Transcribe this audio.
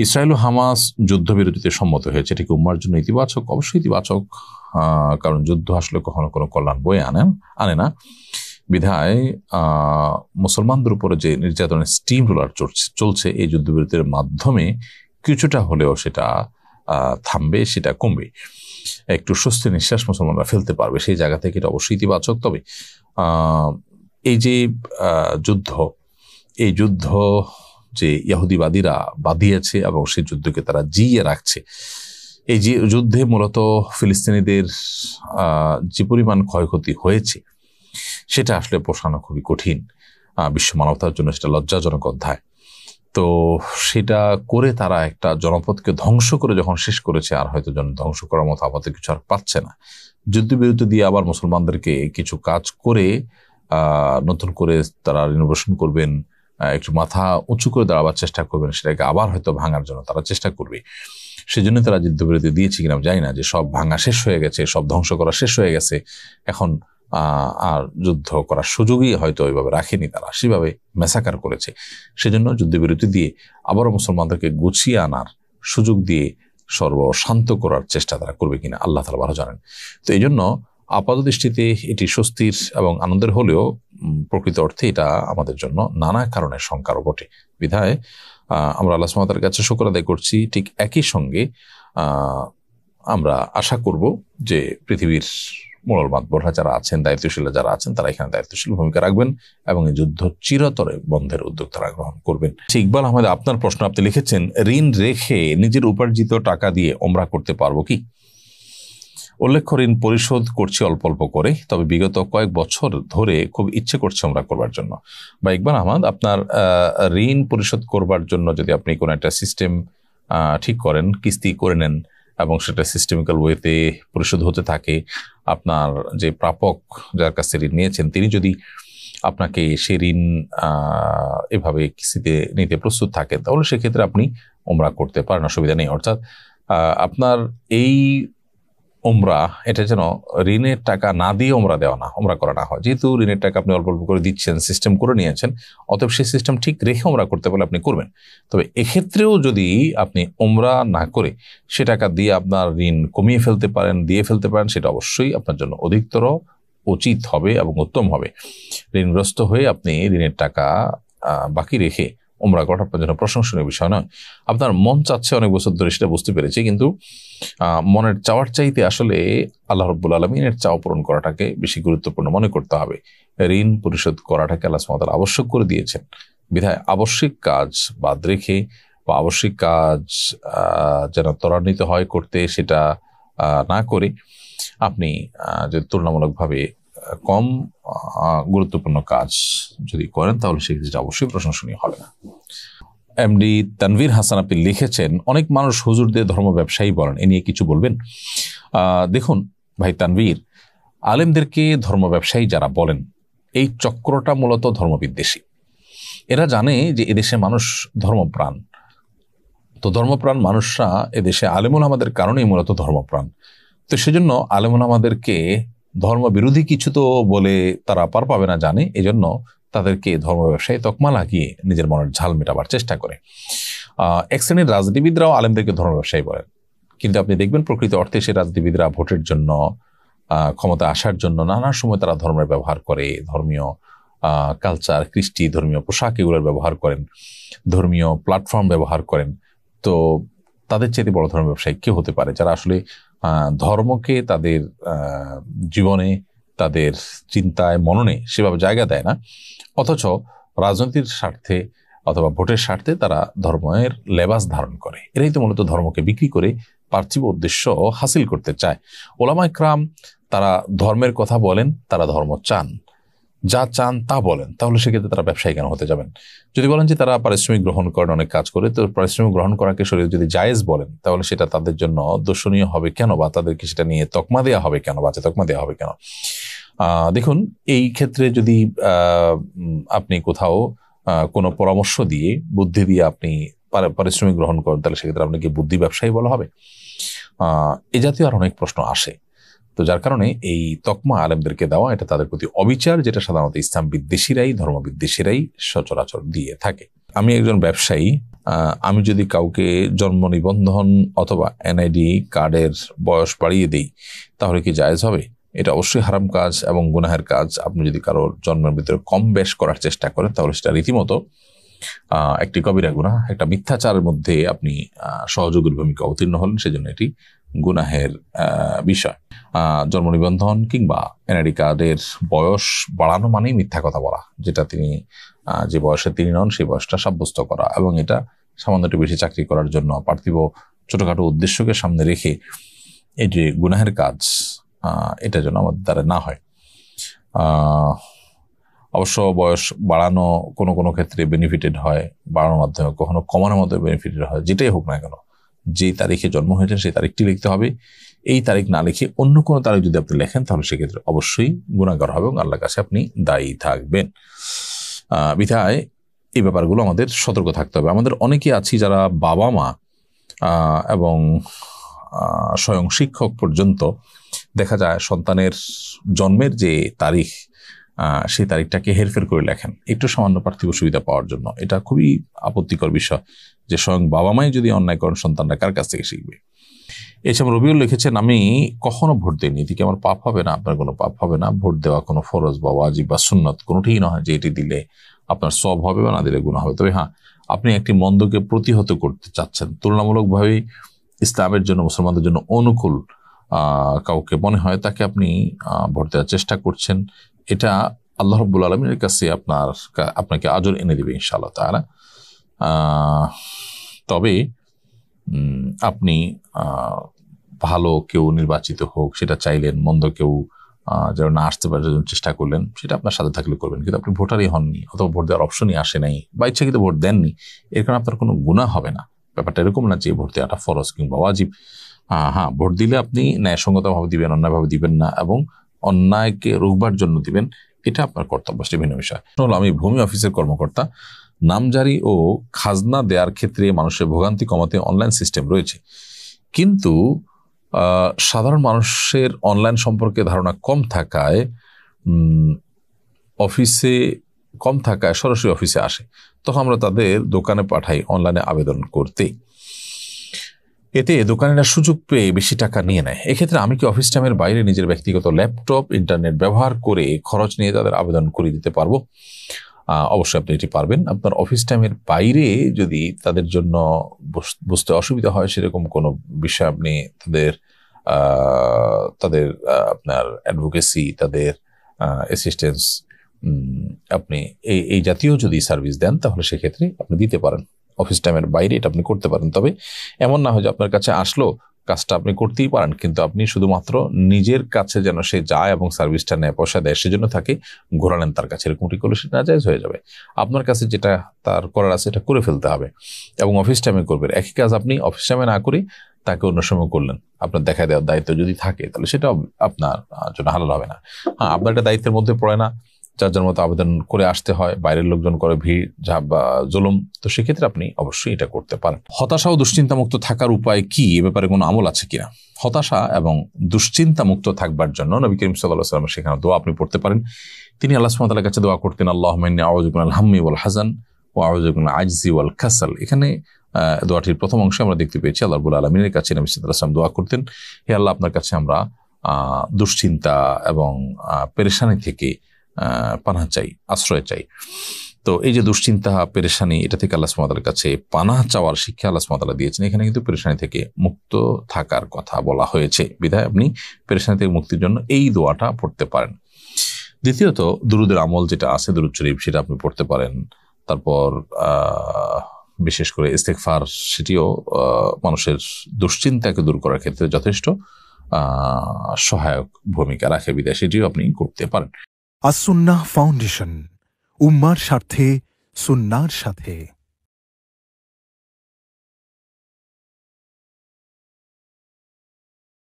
Israel ও Hamas যুদ্ধবিরতিতে সম্মত হয়েছে, এটি কি উম্মার জন্য ইতিবাচক? অবশ্যই ইতিবাচক, কারণ যুদ্ধ আসলে কখনো কোনো কল্যাণ বয়ে আনে না। বিধায় মুসলমানদের উপরে যে নির্যাতনের স্টিম রোলার চলছে এই যুদ্ধবিরতির মাধ্যমে কিছুটা হলেও সেটা থামবে, সেটা কমবে, একটু স্বস্তি নিঃশ্বাস মুসলমানরা ফেলতে পারবে, সেই জায়গা থেকে এটা অবশ্যই ইতিবাচক। তবে এই যে এই যুদ্ধ যে ইহুদিবাদীরা বাঁধিয়েছে এবং সেই যুদ্ধকে তারা জিইয়ে রাখছে, এই যে যুদ্ধে মূলত ফিলিস্তিনিদের যে পরিমাণ ক্ষয়ক্ষতি হয়েছে সেটা আসলে পোষানো খুবই কঠিন, বিশ্ব মানবতার জন্য সেটা লজ্জাজনক অধ্যায়। তো সেটা করে তারা একটা জনপদকে ধ্বংস করে যখন শেষ করেছে, আর হয়তো ধ্বংস করার মতো আপাতত কিছু আর পাচ্ছে না। যুদ্ধবিরতি দিয়ে আবার মুসলমানদেরকে কিছু কাজ করে নতুন করে তারা রিনোভেশন করবেন, একটু মাথা উঁচু করে দাঁড়াবার চেষ্টা করবেন, সেটাকে আবার হয়তো ভাঙার জন্য তারা চেষ্টা করবে। সেজন্য তারা যুদ্ধবিরতি দিয়েছে কিনা জানি না, যে সব ভাঙা শেষ হয়ে গেছে, সব ধ্বংস করা শেষ হয়ে গেছে, এখন আর যুদ্ধ করার সুযোগই হয়তো ওইভাবে রাখেনি, তারা সেভাবে মেসাকার করেছে। সেজন্য যুদ্ধবিরতি দিয়ে আবারও মুসলমানদেরকে গুছিয়ে আনার সুযোগ দিয়ে সর্বশান্ত করার চেষ্টা তারা করবে কিনা আল্লাহ তাআলা ভালো জানেন। তো এই জন্য আপাত দৃষ্টিতে এটি স্বস্তির এবং আনন্দের হলেও প্রকৃত অর্থে এটা আমাদের জন্য নানা কারণে শঙ্কারও বটে। বিধায় আমরা আল্লাহ সুবহানাহু ওয়া তাআলার কাছে শুকর আদায় করছি। ঠিক একই সঙ্গে আমরা আশা করব যে পৃথিবীর মোড়ল মাতবররা যারা আছেন, দায়িত্বশীল যারা আছেন, তারা এখানে দায়িত্বশীল ভূমিকা রাখবেন এবং এই যুদ্ধ চিরতরে বন্ধের উদ্যোগ তারা গ্রহণ করবেন। ইকবাল আহমেদ, আপনার প্রশ্ন, আপনি লিখেছেন, ঋণ রেখে নিজের উপার্জিত টাকা দিয়ে ওমরা করতে পারবো কি? উল্লেখ্য, ঋণ পরিশোধ করছি অল্প অল্প করে, তবে বিগত কয়েক বছর ধরে খুব ইচ্ছে করছে ওমরা করবার জন্য। বা ইকবাল আহমদ, আপনার ঋণ পরিশোধ করবার জন্য যদি আপনি কোনো একটা সিস্টেম ঠিক করেন, কিস্তি করে নেন এবং সেটা সিস্টেমিক্যাল ওয়েতে পরিশোধ হতে থাকে, আপনার যে প্রাপক যার কাছ থেকে ঋণ নিয়েছেন তিনি যদি আপনাকে সেই ঋণ এভাবে কিস্তিতে নিতে প্রস্তুত থাকেন, তাহলে সেক্ষেত্রে আপনি ওমরা করতে পারেন, অসুবিধা নেই। অর্থাৎ আপনার এই ওমরা এটা যেন ঋণের টাকা না দিয়ে ওমরা করা না হয়। যেহেতু ঋণের টাকা আপনি অল্প অল্প করে দিচ্ছেন, সিস্টেম করে নিয়েছেন, অতএব সেই সিস্টেম ঠিক রেখে ওমরা করতে পারলে আপনি করবেন। তবে এক্ষেত্রেও যদি আপনি ওমরা না করে সে টাকা দিয়ে আপনার ঋণ কমিয়ে ফেলতে পারেন, দিয়ে ফেলতে পারেন, সেটা অবশ্যই আপনার জন্য অধিকতর উচিত হবে এবং উত্তম হবে। ঋণগ্রস্ত হয়ে আপনি ঋণের টাকা বাকি রেখে ওমরা করা আপনার জন্য প্রশংসনীয় বিষয় নয়। আপনার মন চাচ্ছে অনেক বছর ধরে, সেটা বুঝতে পেরেছি, কিন্তু মনের চাওয়ার চাইতে আসলে আল্লাহ রাব্বুল আলামিনের চাওয়া পূরণ করাটাকে বেশি গুরুত্বপূর্ণ মনে করতে হবে। ঋণ পরিশোধ করাটাকে আল্লাহ সুবহানাহু ওয়া তাআলা আবশ্যক করে দিয়েছেন। বিধায় আবশ্যিক কাজ বাদ রেখে বা আবশ্যিক কাজ যেন ত্বরান্বিত হয় করতে, সেটা না করে আপনি যে তুলনামূলকভাবে কম গুরুত্বপূর্ণ কাজ যদি করেন, তাহলে সেক্ষেত্রে অবশ্যই প্রশংসনীয় হবে না। এমডি তানভীর হাসান, আপনি লিখেছেন, অনেক মানুষ হুজুরদের ধর্ম ব্যবসায়ী বলেন, এ নিয়ে কিছু বলবেন? দেখুন ভাই তানভীর, আলেমদেরকে ধর্ম ব্যবসায়ী যারা বলেন, এই চক্রটা মূলত ধর্মবিদ্বেষী। এরা জানে যে এদেশে মানুষ ধর্মপ্রাণ, তো ধর্মপ্রাণ মানুষরা এদেশে আলেমুল আমাদের কারণেই মূলত ধর্মপ্রাণ। তো সেজন্য আলেমুল আমাদেরকে ধর্ম বিরোধী কিছু তো বলে তারা পার পাবে না জানে, এজন্য তাদেরকে ধর্ম ব্যবসায়ী তকমা লাগিয়ে নিজের মনের ঝাল মেটাবার চেষ্টা করে। এক শ্রেণীর রাজনীতিবিদরাও আলেমদেরকে ধর্ম ব্যবসায়ী বলেন, কিন্তু আপনি দেখবেন প্রকৃত অর্থে সে রাজনীতিবিদরা ভোটের জন্য, ক্ষমতা আসার জন্য নানা সময় তারা ধর্মের ব্যবহার করে, ধর্মীয় কালচার, কৃষ্টি, ধর্মীয় পোশাক এগুলোর ব্যবহার করেন, ধর্মীয় প্ল্যাটফর্ম ব্যবহার করেন। তো তাদের চেয়ে বড় ধর্ম ব্যবসায়ী কেউ হতে পারে যারা আসলে ধর্মকে তাদের জীবনে, তাদের চিন্তায়, মননে সেভাবে জায়গা দেয় না, অথচ রাজনীতির স্বার্থে অথবা ভোটের স্বার্থে তারা ধর্মের লেবাস ধারণ করে। এরাই তো মূলত ধর্মকে বিক্রি করে পার্থিব উদ্দেশ্য হাসিল করতে চায়। ওলামা ইকরাম তারা ধর্মের কথা বলেন, তারা ধর্ম চান, যা চান তা বলেন, তাহলে সেক্ষেত্রে তারা ব্যবসায়ী কেন হতে যাবেন? যদি বলেন যে তারা পারিশ্রমিক গ্রহণ করেন, অনেক কাজ করে, তো পারিশ্রমিক গ্রহণ করাকে শরীয়ত যদি জায়েজ বলেন, তাহলে সেটা তাদের জন্য দর্শনীয় হবে কেন, বা তাদেরকে সেটা নিয়ে তকমা দেওয়া হবে কেন, বা তকমা দেওয়া হবে কেন? দেখুন, এই ক্ষেত্রে যদি আপনি কোথাও কোনো পরামর্শ দিয়ে, বুদ্ধি দিয়ে আপনি পারিশ্রমিক গ্রহণ করেন, তাহলে সেক্ষেত্রে আপনাকে বুদ্ধি ব্যবসায়ী বলা হবে। এ জাতীয় আর অনেক প্রশ্ন আসে। তো যার কারণে এই তকমা আলেমদেরকে দেওয়া, এটা তাদের প্রতি অবিচার, যেটা সাধারণত ইসলাম বিদ্বেষীরাই, ধর্ম বিদ্বেষীরাই সচরাচর দিয়ে থাকে। আমি একজন ব্যবসায়ী, আমি যদি কাউকে জন্ম নিবন্ধন অথবা এনআইডি কার্ডের বয়স বাড়িয়ে দিই তাহলে কি জায়েজ হবে? এটা অবশ্যই হারাম কাজ এবং গুনাহের কাজ। আপনি যদি কারোর জন্মের ভিতরে কম বেশ করার চেষ্টা করেন তাহলে সেটা রীতিমতো একটি কবিরা গুনাহ, একটা মিথ্যাচারের মধ্যে আপনি সহযোগীর ভূমিকা অবতীর্ণ হলেন, সেজন্য এটি গুনাহের বিষয়। জন্ম নিবন্ধন কিংবা এনআইডি কার্ডের বয়স বাড়ানো মানেই মিথ্যা কথা বলা, যেটা তিনি যে বয়সে তিনি নন সেই বয়সটা সাব্যস্ত করা, এবং এটা সামান্য একটু বেশি চাকরি করার জন্য পার্থিব ছোটখাটো উদ্দেশ্যকে সামনে রেখে এই যে গুনাহের কাজ, এটা যেন আমাদের দ্বারা না হয়। অবশ্য বয়স বাড়ানো কোনো কোনো ক্ষেত্রে বেনিফিটেড হয়, বাড়ানোর মাধ্যমে কখনো কমানোর মাধ্যমে বেনিফিটেড হয়। যেটাই হোক না কেন, যেই তারিখে জন্ম হয়েছে সেই তারিখটি লিখতে হবে। এই তারিখ না লিখে অন্য কোনো তারিখ যদি আপনি লেখেন তাহলে সেক্ষেত্রে অবশ্যই গুনাহগার হবে এবং আল্লাহর কাছে আপনি দায়ী থাকবেন। বিধায় এই ব্যাপারগুলো আমাদের সতর্ক থাকতে হবে। আমাদের অনেকে আছি যারা বাবা মা এবং স্বয়ং শিক্ষক পর্যন্ত দেখা যায় সন্তানের জন্মের যে তারিখ সেই তারিখটাকে হেরফের করে লেখেন একটু সামান্য পার্থিব সুবিধা পাওয়ার জন্য। এটা খুবই আপত্তিকর বিষয় যে স্বয়ং বাবা মাই যদি অন্যায় করেন সন্তানরা কার কাছ থেকে শিখবে। এছাড়া রবিউল লিখেছেন, আমি কখনো ভোট দিইনি, এদিকে আমার পাপ হবে না? আপনার কোনো পাপ হবে না। ভোট দেওয়া কোনো ফরজ বা ওয়াজিব বা সুন্নত কোনোটিই নয় যে এটি দিলে আপনার সওয়াব হবে বা না দিলে গুনাহ হবে। তবে হ্যাঁ, আপনি একটি মন্দকে প্রতিহত করতে চাচ্ছেন, তুলনামূলকভাবে ইসলামের জন্য মুসলমানদের জন্য অনুকূল কাউকে মনে হয় তাকে আপনি ভোট দেওয়ার চেষ্টা করছেন, এটা আল্লাহ রাব্বুল আলামিনের কাছে আপনাকে আজর এনে দিবে ইনশাআল্লাহ তাআলা। তবে আপনি ভালো কেউ নির্বাচিত হোক সেটা চাইলেন, মন্দ কেউ যেন না আসতে পারে চেষ্টা করলেন, সেটা আপনার সাথে থাকলে করবেন। কিন্তু আপনি ভোটারই হননি অথবা ভোট দেওয়ার অপশনই আসে নাই বা ইচ্ছাকৃত ভোট দেননি, এর কারণে আপনার কোনো গুনাহ হবে না। ব্যাপারটা এরকম না যে ভোট দেওয়াটা ফরজ কিংবা ওয়াজিব। হ্যাঁ, ভোট দিলে আপনি ন্যায়সঙ্গতভাবে দিবেন, অন্যায়ভাবে দিবেন না, এবং অন্যায়কে রুখবার জন্য দিবেন, এটা আপনার কর্তব্য, সেটা ভিন্ন বিষয়। আমি ভূমি অফিসের কর্মকর্তা। নামজারি ও খাজনা দেওয়ার ক্ষেত্রে মানুষের ভোগান্তি কমাতে অনলাইন সিস্টেম রয়েছে, কিন্তু সাধারণ মানুষের অনলাইন সম্পর্কে ধারণা কম থাকায় সরাসরি অফিসে আসে, তখন আমরা তাদের দোকানে পাঠাই অনলাইনে আবেদন করতে। এতে দোকানিরা সুযোগ পেয়ে বেশি টাকা নিয়ে নেয়। এক্ষেত্রে আমি কি অফিস টাইমের বাইরে নিজের ব্যক্তিগত ল্যাপটপ ইন্টারনেট ব্যবহার করে খরচ নিয়ে তাদের আবেদন করে দিতে পারবো? অবশ্যই আপনি এটি পারবেন। আপনার অফিস টাইমের বাইরে যদি তাদের জন্য বুঝতে অসুবিধা হয় সেরকম কোনো বিষয়, আপনি তাদের আপনার অ্যাডভোকেসি, তাদের অ্যাসিস্ট্যান্স, আপনি এই জাতীয় যদি সার্ভিস দেন তাহলে সেক্ষেত্রে আপনি দিতে পারেন। অফিস টাইমের বাইরে এটা আপনি করতে পারেন। তবে এমন না হয় যে আপনার কাছে আসলো, কাজটা আপনি করতেই পারেন, কিন্তু আপনি শুধুমাত্র নিজের কাছে যেন সে যায় এবং সার্ভিসটা নেয়, পয়সা দেয়, সেজন্য তাকে ঘোরালেন তার কাছে, এরকমটি করলে সেটা নাজায়েজ হয়ে যাবে। আপনার কাছে যেটা তার করার আছে এটা করে ফেলতে হবে এবং অফিস টাইমে করবেন। একই কাজ আপনি অফিস টাইমে না করে তাকে অন্য সময় করলেন, আপনার দেখা দেওয়ার দায়িত্ব যদি থাকে তাহলে সেটা আপনার জন্য হালাল হবে না। হ্যাঁ, আপনার একটা দায়িত্বের মধ্যে পড়ে না, যার মতো আবেদন করে আসতে হয়, বাইরের লোকজন করে ভিড় বা জুলুম, তো সেক্ষেত্রে আপনি অবশ্যই এটা করতে পারেন। হতাশা ও দুশ্চিন্তা মুক্ত থাকার উপায় কি, এ ব্যাপারে কোনো আমল আছে কিনা? হতাশা এবং দুশ্চিন্তা মুক্ত থাকবার জন্য নবী করিম সাল্লাল্লাহু আলাইহি ওয়াসাল্লাম সেখানে দোয়া আপনি পড়তে পারেন। তিনি আল্লাহ সুবহানাহু ওয়া তাআলার কাছে দোয়া করতেন, আল্লাহুম্মা ইন্নী আউযু বিকা মিনাল হাম্মি ওয়াল হাযান ওয়া আউযু বিকা মিনাল আজজি ওয়াল কাসাল। এখানে দোয়াটির প্রথম অংশে আমরা দেখতে পেয়েছি আল্লাহ রাব্বুল আলামিনের কাছে নবী সাল্লাল্লাহু আলাইহি ওয়াসাল্লাম দোয়া করতেন, হে আল্লাহ, আপনার কাছে আমরা দুশ্চিন্তা এবং পেরেশানি থেকে পানাহ চাই, আশ্রয় চাই। তো এই যে দুশ্চিন্তা, পেরেশানি, এটা থেকে আল্লাহ সুবহানাহু ওয়া তাআলার কাছে পানাহ চাওয়ার শিক্ষা আল্লাহ সুবহানাহু ওয়া তাআলা দিয়েছেন। এখানে কিন্তু পেরেশানি থেকে মুক্ত থাকার কথা বলা হয়েছে, বিধায় আপনি পেরেশানি থেকে মুক্তির জন্য এই দোয়াটা পড়তে পারেন। দ্বিতীয়ত, দুরুদের আমল যেটা আছে, দুরুদ শরীফ, সেটা আপনি পড়তে পারেন। তারপর বিশেষ করে ইস্তেগফার, সেটিও মানুষের দুশ্চিন্তাকে দূর করার ক্ষেত্রে যথেষ্ট সহায়ক ভূমিকা রাখে, বিধায় সেটিও আপনি করতে পারেন। আস-সুন্নাহ ফাউন্ডেশন, উম্মার স্বার্থে সুন্নাহর সাথে।